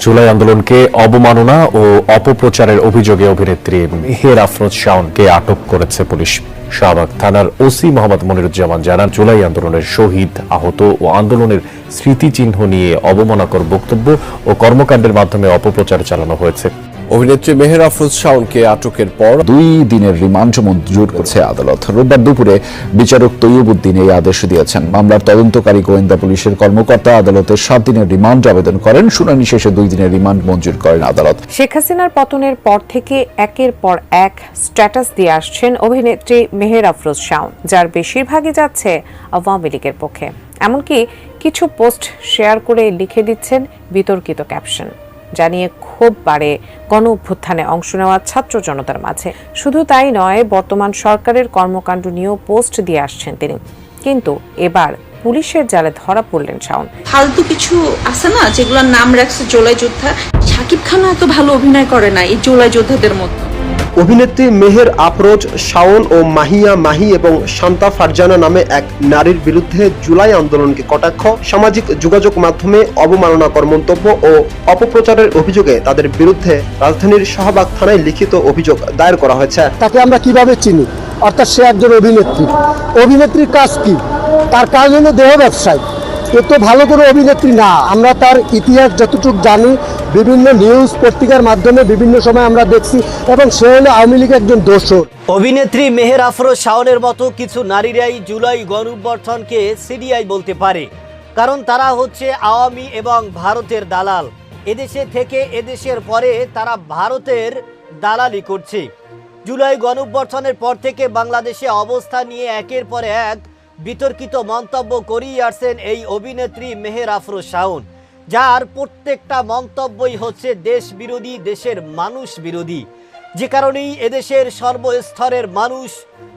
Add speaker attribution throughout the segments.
Speaker 1: জুলাই আন্দোলনকে অবমাননা ও অপপ্রচারের অভিযোগে অভিনেত্রী মেহের আফরোজ শাওনকে আটক করেছে পুলিশ। শাহবাগ থানার ওসি মোহাম্মদ মনিরুজ্জামান জানান, জুলাই আন্দোলনের শহীদ, আহত ও আন্দোলনের স্মৃতিচিহ্ন নিয়ে অবমাননাকর বক্তব্য ও কর্মকাণ্ডের মাধ্যমে অপপ্রচার চালানো হয়েছে।
Speaker 2: অভিনেত্রী মেহের আফরোজ শাওনকে আটকের পর
Speaker 3: 2 দিনের রিমান্ড মঞ্জুর করেছে আদালত। রোববার দুপুরে বিচারক তৈয়বউদ্দিন এই আদেশ দিয়েছেন। মামলার তদন্তকারী গোয়েন্দা পুলিশের কর্মকর্তা আদালতের 7 দিনের রিমান্ড আবেদন করেন। শুনানি শেষে 2 দিনের রিমান্ড মঞ্জুর করেন আদালত।
Speaker 4: শেখ হাসিনার পতনের পর থেকে একের পর এক স্ট্যাটাস দিয়ে আসছেন অভিনেত্রী মেহের আফরোজ শাওন, যার বেশিরভাগই যাচ্ছে আওয়ামী লীগের পক্ষে। এমনকি কিছু পোস্ট শেয়ার করে লিখে দিচ্ছেন বিতর্কিত ক্যাপশন, জানিয়ে ক্ষোভ বাড়ে গণ অভ্যুত্থানে অংশ নেওয়া ছাত্র জনতার মাঝে। শুধু তাই নয়, বর্তমান সরকারের কর্মকাণ্ড নিয়েও পোস্ট দিয়ে আসছেন তিনি। কিন্তু এবার পুলিশের জালে ধরা পড়লেন শাওন।
Speaker 5: ফালতু কিছু আছে না, যেগুলোর নাম রাখছে জুলাই যোদ্ধা। শাকিব খানও এত ভালো অভিনয় করে না এই জুলাই যোদ্ধাদের মতো।
Speaker 6: অভিনেত্রী মেহের আফরোজ শাওন ও মাহিয়া মাহি এবং শান্তা ফারজানা নামে এক নারীর বিরুদ্ধে জুলাই আন্দোলনকে কটাক্ষ, সামাজিক যোগাযোগ মাধ্যমে অবমাননাকর মন্তব্য ও অপপ্রচারের অভিযোগে তাদের বিরুদ্ধে রাজধানীর শাহবাগ থানায় লিখিত অভিযোগ দায়ের করা হয়েছে।
Speaker 7: তাকে আমরা কিভাবে চিনি? অর্থাৎ সে একজন অভিনেত্রী। অভিনেত্রীর কাজ কি? তার কাজ হলো দেহ ব্যবসায়। এ তো ভালো করে অভিনেত্রী না। আমরা তার ইতিহাস যতটুকু জানি, বিভিন্ন নিউজ পত্রিকার মাধ্যমে বিভিন্ন সময় আমরা দেখছি, এবং সে হলো আওয়ামী লীগের একজন দোসর।
Speaker 8: অভিনেত্রী মেহের আফরোজ শাওনের মতো কিছু নারীরাই জুলাই গণঅভ্যুত্থানকে সিডিআই বলতে পারে, কারণ তারা হচ্ছে আওয়ামী এবং ভারতের দালাল। এদেশে থেকে এদেশের পরে তারা ভারতের দালালি করছে। জুলাই গণঅভ্যুত্থানের পর থেকে বাংলাদেশে অবস্থা নিয়ে একের পর এক বিতর্কিত মন্তব্য করিয়ে আসছেন এই অভিনেত্রী মেহের আফরোজ শাওন, যার প্রত্যেকটা মন্তব্যই হচ্ছে দেশ বিরোধী, দেশের মানুষ বিরোধী। যে কারণেই এদেশের সর্বস্তরের মানুষ,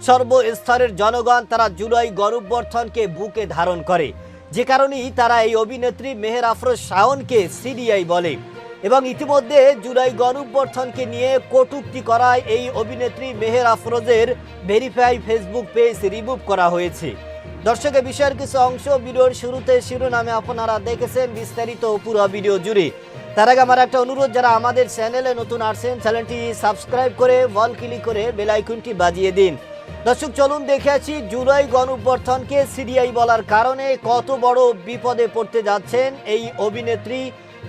Speaker 8: সর্বস্তরের জনগণ তারা জুলাই গণঅভ্যুত্থানকে বুকে ধারণ করে। যে কারণেই তারা এই অভিনেত্রী মেহের আফরোজ শাওনকে সিডিআই বলে, এবং ইতিমধ্যে জুলাই গণঅভ্যুত্থানকে নিয়ে কটূক্তি করায় এই অভিনেত্রী মেহের আফরোজের ভেরিফাই ফেসবুক পেজ রিমুভ করা হয়েছে। দর্শকের বিষয়ের কিছু অংশ ভিডিওর শুরুতে শিরোনামে আপনারা দেখেছেন, বিস্তারিত পুরো ভিডিও জুড়ে। তার আগে আমার একটা অনুরোধ, যারা আমাদের চ্যানেলে নতুন আসছেন চ্যানেলটি সাবস্ক্রাইব করে ওয়াল ক্লিক করে বেল আইকনটি বাজিয়ে দিন। দর্শক, চলুন দেখে আছি জুলাই গণঅভ্যুত্থানকে সিডিআই বলার কারণে কত বড় বিপদে পড়তে যাচ্ছেন এই অভিনেত্রী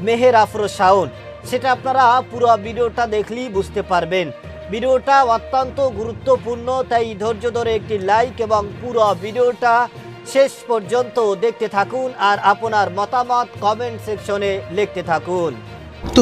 Speaker 8: মেহের আফরোজ শাওন। সেটা আপনারা পুরো ভিডিওটা দেখলেই বুঝতে পারবেন। ভিডিওটা অত্যন্ত গুরুত্বপূর্ণ, তাই ধৈর্য ধরে একটি লাইক এবং পুরো ভিডিওটা শেষ পর্যন্ত দেখতে থাকুন, আর আপনার মতামত কমেন্ট সেকশনে লিখতে থাকুন।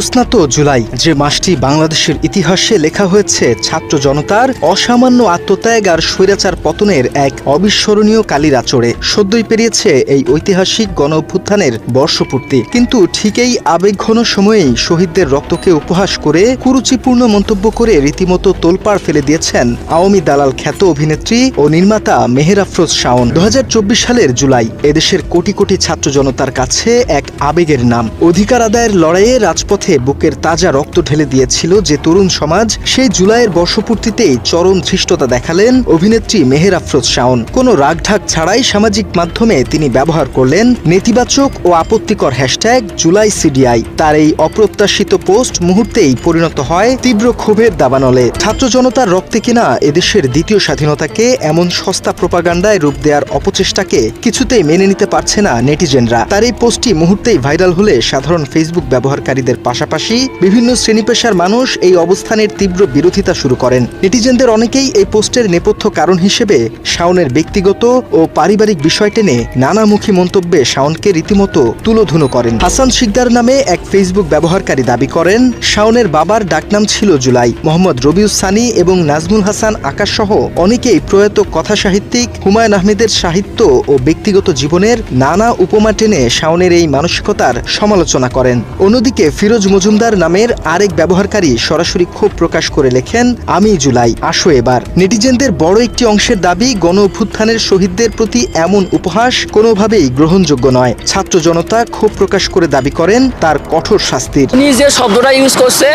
Speaker 9: স্নাত জুলাই, যে মাসটি বাংলাদেশের ইতিহাসে লেখা হয়েছে ছাত্র জনতার অসামান্য আত্মত্যাগ আর স্বৈরাচার পতনের এক অবিস্মরণীয় কালির আঁচড়ে। সদ্যই পেরিয়েছে এই ঐতিহাসিক গণ অভ্যুত্থানের বর্ষপূর্তি, কিন্তু ঠিক এই আবেগঘন সময়েই শহীদদের রক্তকে উপহাস করে কুরুচিপূর্ণ মন্তব্য করে রীতিমতো তোলপাড় ফেলে দিয়েছেন আওয়ামী দালাল খ্যাত অভিনেত্রী ও নির্মাতা মেহের আফরোজ শাওন। 2024 সালের জুলাই এদেশের কোটি কোটি ছাত্র জনতার কাছে এক আবেগের নাম। অধিকার আদায়ের লড়াইয়ে রাজপথে বুকের তাজা রক্ত ঢেলে দিয়েছিল যে তরুণ সমাজ, সেই জুলাইয়ের বর্ষপূর্তিতেই চরম ধৃষ্টতা দেখালেন অভিনেত্রী মেহের আফরোজ শাওন। কোনো রাগঢাক ছাড়াই সামাজিক মাধ্যমে তিনি ব্যবহার করলেন নেতিবাচক ও আপত্তিকর হ্যাশট্যাগ জুলাই সিডিআই। তার এই অপ্রত্যাশিত পোস্ট মুহূর্তেই পরিণত হয় তীব্র ক্ষোভের দাবানলে। ছাত্র জনতার রক্তে কিনা এদেশের দ্বিতীয় স্বাধীনতাকে এমন সস্তা প্রোপাগান্ডায় রূপ দেওয়ার অপচেষ্টাকে কিছুতেই মেনে নিতে পারছে না নেটিজেনরা। তার এই পোস্টটি মুহূর্তেই ভাইরাল হলে সাধারণ ফেসবুক ব্যবহারকারীদের পাশাপাশি বিভিন্ন শ্রেণী পেশার মানুষ এই অবস্থানের তীব্র বিরোধিতা শুরু করেন। নেটিজেনদের অনেকেই এই পোস্টের নেপথ্য কারণ হিসেবে শাওনের ব্যক্তিগত ও পারিবারিক বিষয় টেনে নানামুখী মন্তব্যে শাওনকে রীতিমতো তুলোধুনো করেন। হাসান শিকদার নামে এক ফেসবুক ব্যবহারকারী দাবি করেন, শাওনের বাবার ডাকনাম ছিল জুলাই। মোহাম্মদ রবিউস সানি এবং নাজমুল হাসান আকাশ সহ অনেকেই প্রয়াত কথা সাহিত্যিক হুমায়ুন আহমেদের সাহিত্য ও ব্যক্তিগত জীবনের নানা উপমা টেনে শাওনের এই মানসিকতার সমালোচনা করেন। অন্যদিকে ফিরোজ মজুমদার নামের আরেক ব্যবহারকারী সরাসরি ক্ষোভ প্রকাশ করে লেখেন, আমি জুলাই, আসো এবার। নেটিজেনদের বড় একটি অংশের দাবি, গণ অভ্যুত্থানের শহীদদের প্রতি এমন উপহাস কোনোভাবেই গ্রহণযোগ্য নয়। ছাত্র জনতা ক্ষোভ প্রকাশ করে দাবি করেন তার কঠোর শাস্তির।
Speaker 10: উনি যে শব্দটা ইউজ করছে,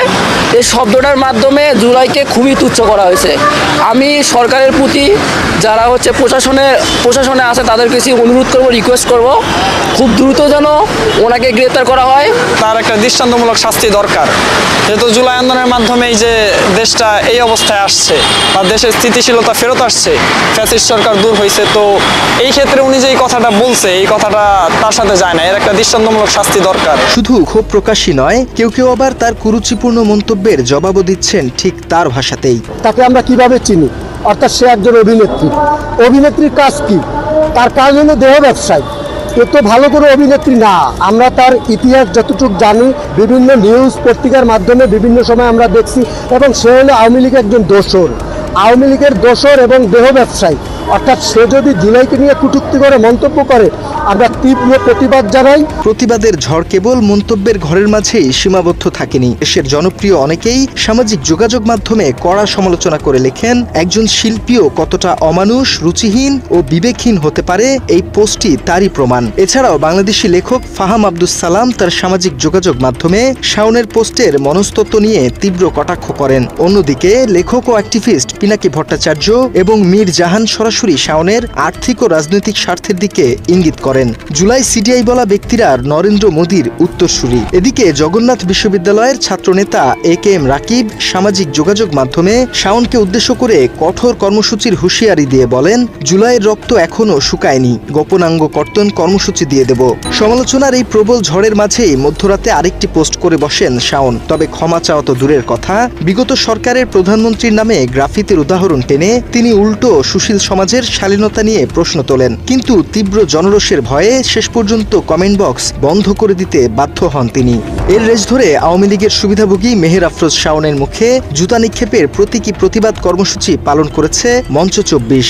Speaker 10: এই শব্দটার মাধ্যমে জুলাইকে খুবই তুচ্ছ করা হয়েছে। আমি সরকারের প্রতি, যারা হচ্ছে প্রশাসনে আছে, তাদের কাছে অনুরোধ করব, রিকোয়েস্ট করব, খুব দ্রুত যেন ওনাকে গ্রেপ্তার করা হয়।
Speaker 11: তার একটা দৃষ্টান্তমূলক দৃষ্টান্তমূলক শাস্তি দরকার, যেহেতু জুলাই আন্দোলনের মাধ্যমে এই যে দেশটা এই অবস্থায় আসছে বা দেশের স্থিতিশীলতা ফেরত আসছে, ফ্যাসিস্ট সরকার দূর হয়েছে, তো এই ক্ষেত্রে উনি যে এই কথাটা বলছে এই কথাটা তার সাথে যায় না, এর একটা দৃষ্টান্তমূলক শাস্তি দরকার।
Speaker 9: শুধু ক্ষোভ প্রকাশই নয়, কেউ কেউ আবার তার কুরুচিপূর্ণ মন্তব্যের জবাবও দিচ্ছেন ঠিক তার ভাষাতেই।
Speaker 7: তাকে আমরা কিভাবে চিনি? অর্থাৎ সে একজন অভিনেত্রী। অভিনেত্রীর কাজ কি? তার কাজ হলো দেহ ব্যবসায়। এ তো ভালো করে অভিনেত্রী না। আমরা তার ইতিহাস যতটুকু জানি, বিভিন্ন নিউজ পত্রিকার মাধ্যমে বিভিন্ন সময় আমরা দেখছি, এবং সে হলো আওয়ামী লীগের একজন দোসর, আওয়ামী লীগের দোসর এবং দেহ ব্যবসায়ী। অর্থাৎ সে যদি জুলাইকে নিয়ে কটূক্তি করে, মন্তব্য করে, আমরা তীব্র প্রতিবাদ জানাই।
Speaker 9: প্রতিবাদের ঝড় কেবল মন্তব্যের ঘরের মাঝেই সীমাবদ্ধ থাকেনি। দেশের জনপ্রিয় অনেকেই সামাজিক যোগাযোগ মাধ্যমে কড়া সমালোচনা করে লেখেন, একজন শিল্পীও কতটা অমানুষ, রুচিহীন ও বিবেকহীন হতে পারে এই পোস্টটি তারই প্রমাণ। এছাড়াও বাংলাদেশি লেখক ফাহাম আব্দুস সালাম তার সামাজিক যোগাযোগ মাধ্যমে শাওনের পোস্টের মনস্তত্ত্ব নিয়ে তীব্র কটাক্ষ করেন। অন্যদিকে লেখক ও অ্যাক্টিভিস্ট পিনাকি ভট্টাচার্য এবং মীর জাহান সরাসরি শাওনের আর্থিক ও রাজনৈতিক স্বার্থের দিকে ইঙ্গিত করেন। জুলাই সিডিআই বলা ব্যক্তিরা নরেন্দ্র মোদীর উত্তরসূরি। এদিকে জগন্নাথ বিশ্ববিদ্যালয়ের ছাত্রনেতা AKM রাকিব সামাজিক যোগাযোগ মাধ্যমে শাওনকে উদ্দেশ্য করে কঠোর কর্মসূচির হুঁশিয়ারি দিয়ে বলেন, জুলাইয়ের রক্ত এখনও শুকায়নি, গোপনাঙ্গ কর্তন কর্মসূচি দিয়ে দেব। সমালোচনার এই প্রবল ঝড়ের মাঝেই মধ্যরাতে আরেকটি পোস্ট করে বসেন শাওন। তবে ক্ষমা চাওয়া তো দূরের কথা, বিগত সরকারের প্রধানমন্ত্রীর নামে গ্রাফিতির উদাহরণ টেনে তিনি উল্টো সুশীল সমাজের শালীনতা নিয়ে প্রশ্ন তোলেন। কিন্তু তীব্র জনরোষের ভয়ে শেষ পর্যন্ত কমেন্ট বক্স বন্ধ করে দিতে বাধ্য হন তিনি। এর রেশ ধরে আওয়ামী লীগের সুবিধাভোগী মেহের আফরোজ শাওনের মুখে জুতা নিক্ষেপের প্রতীকী প্রতিবাদ কর্মসূচি পালন করেছে মঞ্চ 24।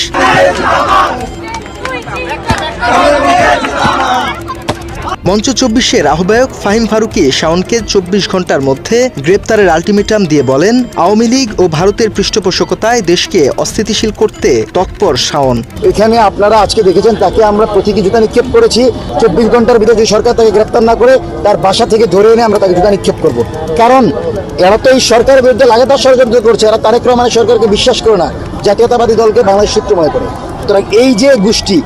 Speaker 9: মঞ্চ 24-এর আহ্বায়ক ফাহিম ফারুকী শাওনকে 24 ঘন্টার মধ্যে গ্রেপ্তারের আলটিমেটাম দিয়ে বলেন, আওয়ামী লীগ ও ভারতের পৃষ্ঠপোষকতায় দেশকে অস্থিতিশীল করতে তৎপর শাওন।
Speaker 7: এখানে আপনারা আজকে দেখেছেন তাকে আমরা প্রতীকী জুতা নিক্ষেপ করেছি। 24 ঘন্টার ভিতরে যদি সরকার তাকে গ্রেপ্তার না করে, তার বাসা থেকে ধরে এনে আমরা তাকে জুতা নিক্ষেপ করব। কারণ এরা তো এই সরকারের বিরুদ্ধে লাগাতার ষড়যন্ত্র করছে। এরা তারেক রহমানের সরকারকে বিশ্বাস করে না, জাতীয়তাবাদী দলকে বাংলাদেশ সূত্র মনে করে। সুতরাং এই যে গোষ্ঠী,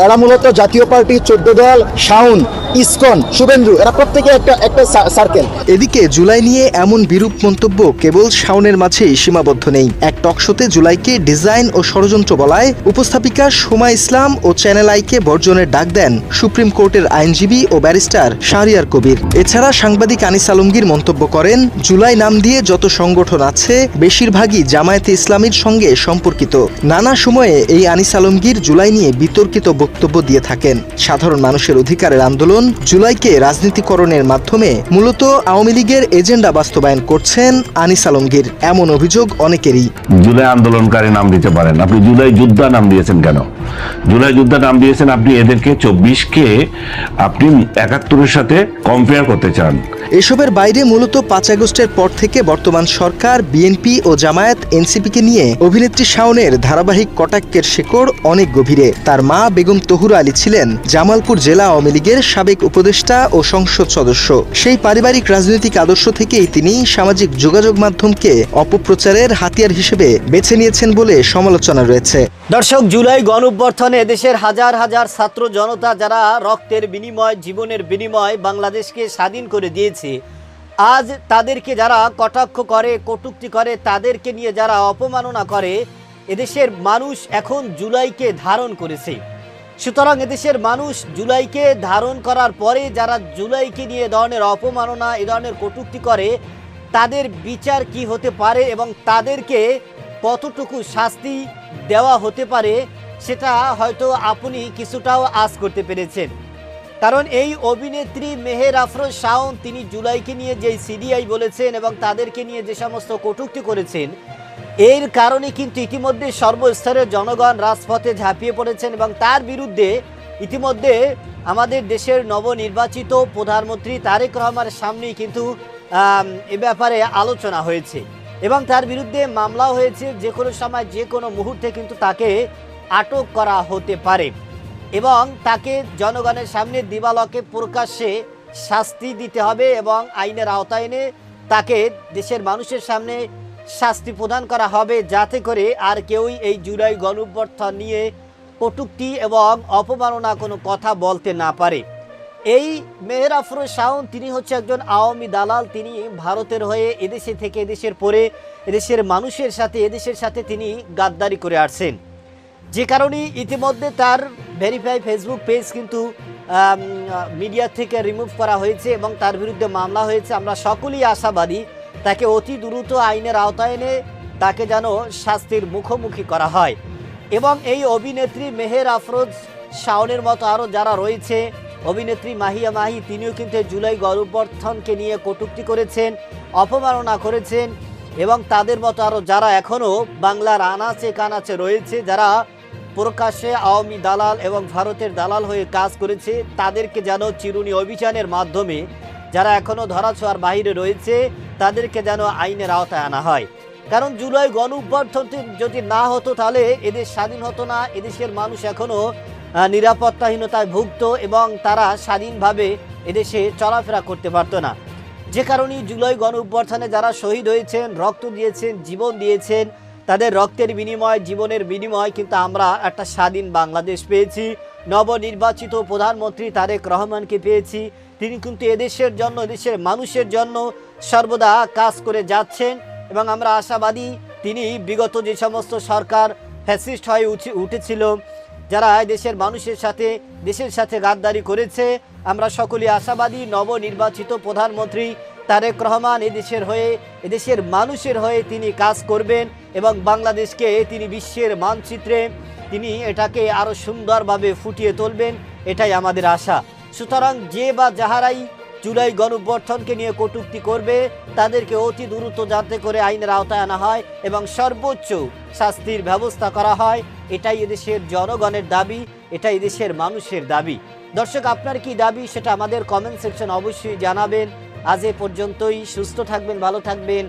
Speaker 7: এরা মূলত জাতীয় পার্টি, 14 দল, শাওন, ইসকন, শুভেন্দু, এরা প্রত্যেকে একটা সার্কেল।
Speaker 9: এদিকে জুলাই নিয়ে এমন বিরূপ মন্তব্য কেবল শাওনের মাঝেই সীমাবদ্ধ নেই। এক টকশোতে জুলাইকে ডিজাইন ও ষড়যন্ত্র বলায় উপস্থাপিকা সোমা ইসলাম ও চ্যানেল আইকে বর্জনের ডাক দেন সুপ্রিম কোর্টের আইনজীবী ও ব্যারিস্টার শাহরিয়ার কবির। এছাড়া সাংবাদিক আনিস আলমগীর মন্তব্য করেন, জুলাই নাম দিয়ে যত সংগঠন আছে বেশিরভাগই জামায়াতে ইসলামীর সঙ্গে সম্পর্কিত। নানা সময়ে এই আনিস আলমগীর জুলাই নিয়ে বিতর্কিত বক্তব্য দিয়ে থাকেন। সাধারণ মানুষের অধিকারের আন্দোলন জুলাইকে রাজনীতিকরণের মাধ্যমে মূলত আওয়ামী লীগের এজেন্ডা বাস্তবায়ন করছেন আনিস আলমগীর, এমন অভিযোগ অনেকেরই।
Speaker 12: জুলাই আন্দোলনকারী নাম দিতে পারেন, আপনি জুলাই যোদ্ধা নাম দিয়েছেন কেন? জুলাই যোদ্ধা নাম দিয়েছেন, আপনি এদেরকে 24-কে আপনি 71-এর সাথে কম্পেয়ার করতে চান।
Speaker 9: এসবের বাইরে মূলত 5 আগস্টের পর থেকে বর্তমান সরকার, বিএনপি ও জামায়াত এনসিপিকে নিয়ে অভিনেত্রী শাওনের ধারাবাহিক কটাক্ষের শেকড় অনেক গভীরে। তার মা বেগম তহুরা আলী ছিলেন জামালপুর জেলা আওয়ামী লীগের সাবেক উপদেষ্টা ও সংসদ সদস্য। সেই পারিবারিক রাজনৈতিক আদর্শ থেকেই তিনি সামাজিক যোগাযোগ মাধ্যমকে অপপ্রচারের হাতিয়ার হিসেবে বেছে নিয়েছেন বলে সমালোচনা রয়েছে।
Speaker 8: দর্শক, জুলাই গণঅভ্যুত্থানে দেশের হাজার হাজার ছাত্র জনতা যারা রক্তের বিনিময়, জীবনের বিনিময় বাংলাদেশকে স্বাধীন করে দিয়েছে, আজ তাদেরকে যারা কটাক্ষ করে, কটূক্তি করে, তাদেরকে নিয়ে যারা অপমাননা করে, এদেশের মানুষ এখন জুলাইকে ধারণ করেছে। সুতরাং এদেশের মানুষ জুলাইকে ধারণ করার পরে যারা জুলাইকে নিয়ে এ ধরনের অপমাননা, এ ধরনের কটূক্তি করে, তাদের বিচার কি হতে পারে এবং তাদেরকে কতটুকু শাস্তি দেওয়া হতে পারে, সেটা হয়তো আপনি কিছুটাও আশ করতে পেরেছেন। কারণ এই অভিনেত্রী মেহের আফরোজ শাওন, তিনি জুলাইকে নিয়ে যেই সিডিআই বলেছেন এবং তাদেরকে নিয়ে যে সমস্ত কটূক্তি করেছেন, এর কারণে কিন্তু ইতিমধ্যে সর্বস্তরের জনগণ রাজপথে ঝাঁপিয়ে পড়েছেন এবং তার বিরুদ্ধে ইতিমধ্যে আমাদের দেশের নবনির্বাচিত প্রধানমন্ত্রী তারেক রহমানের সামনেই কিন্তু এ ব্যাপারে আলোচনা হয়েছে এবং তার বিরুদ্ধে মামলাও হয়েছে। যে কোনো সময়, যে কোনো মুহূর্তে কিন্তু তাকে আটক করা হতে পারে এবং তাকে জনগণের সামনে দিবালোকে প্রকাশ্যে শাস্তি দিতে হবে এবং আইনের আওতায় এনে তাকে দেশের মানুষের সামনে শাস্তি প্রদান করা হবে, যাতে করে আর কেউই এই জুলাই গণঅভ্যুত্থান নিয়ে কটূক্তি এবং অপমাননা কোনো কথা বলতে না পারে। এই মেহের আফরোজ শাওন তিনি হচ্ছে একজন আওয়ামী দালাল। তিনি ভারতের হয়ে এদেশে থেকে এদেশের পরে এদেশের মানুষের সাথে এদেশের সাথে তিনি গাদ্দারি করে আসছেন, যে কারণে ইতিমধ্যে তার ভেরিফাই ফেসবুক পেজ কিন্তু মিডিয়া থেকে রিমুভ করা হয়েছে এবং তার বিরুদ্ধে মামলা হয়েছে। আমরা সকলেই আশাবাদী তাকে অতি দ্রুত আইনের আওতায় এনে তাকে যেন শাস্তির মুখোমুখি করা হয়। এবং এই অভিনেত্রী মেহের আফরোজ শাওনের মতো আরও যারা রয়েছে, অভিনেত্রী মাহিয়া মাহি তিনিও কিন্তু জুলাই গণঅভ্যুত্থানকে নিয়ে কটূক্তি করেছেন, অপমাননা করেছেন এবং তাদের মতো আরও যারা এখনও বাংলার আনাচে কানাচে রয়েছে, যারা প্রকাশ্যে আওয়ামী দালাল এবং ভারতের দালাল হয়ে কাজ করেছে, তাদেরকে যেন চিরুনি অভিযানের মাধ্যমে যারা এখনও ধরাছোঁয়ার বাইরে রয়েছে তাদেরকে যেন আইনের আওতায় আনা হয়। কারণ জুলাই গণঅভ্যুত্থান যদি না হতো তাহলে এদেশ স্বাধীন হতো না, এদেশের মানুষ এখনও নিরাপত্তাহীনতায় ভুগত এবং তারা স্বাধীনভাবে এদেশে চলাফেরা করতে পারতো না। যে কারণে জুলাই গণঅভ্যুত্থানে যারা শহীদ হয়েছেন, রক্ত দিয়েছেন, জীবন দিয়েছেন, তাদের রক্তের বিনিময়, জীবনের বিনিময় কিন্তু আমরা একটা স্বাধীন বাংলাদেশ পেয়েছি। নবনির্বাচিত প্রধানমন্ত্রী তারেক রহমানকে পেয়েছি। তিনি কিন্তু এদেশের জন্য, এদেশের মানুষের জন্য সর্বদা কাজ করে যাচ্ছেন এবং আমরা আশাবাদী তিনি বিগত যে সমস্ত সরকার ফ্যাসিস্ট হয়ে উঠেছিল, যারা দেশের মানুষের সাথে দেশের সাথে গাদ্দারি করেছে, আমরা সকলেই আশাবাদী নবনির্বাচিত প্রধানমন্ত্রী তারেক রহমান এদেশের হয়ে, এদেশের মানুষের হয়ে তিনি কাজ করবেন এবং বাংলাদেশকে তিনি বিশ্বের মানচিত্রে তিনি এটাকে আরও সুন্দরভাবে ফুটিয়ে তুলবেন, এটাই আমাদের আশা। সুতরাং যে বা যাহারাই জুলাই গণঅভ্যুত্থানকে নিয়ে কটূক্তি করবে তাদেরকে অতি দ্রুত যাতে করে আইনের আওতায় আনা হয় এবং সর্বোচ্চ শাস্তির ব্যবস্থা করা হয়, এটাই এদেশের জনগণের দাবি, এটাই এদেশের মানুষের দাবি। দর্শক, আপনার কি দাবি সেটা আমাদের কমেন্ট সেকশন অবশ্যই জানাবেন। আজ এ পর্যন্তই। সুস্থ থাকবেন, ভালো থাকবেন।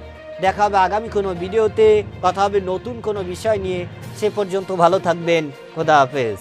Speaker 8: দেখা হবে আগামী কোনো ভিডিওতে, কথা হবে নতুন কোনো বিষয় নিয়ে। সে পর্যন্ত ভালো থাকবেন। খোদা হাফেজ।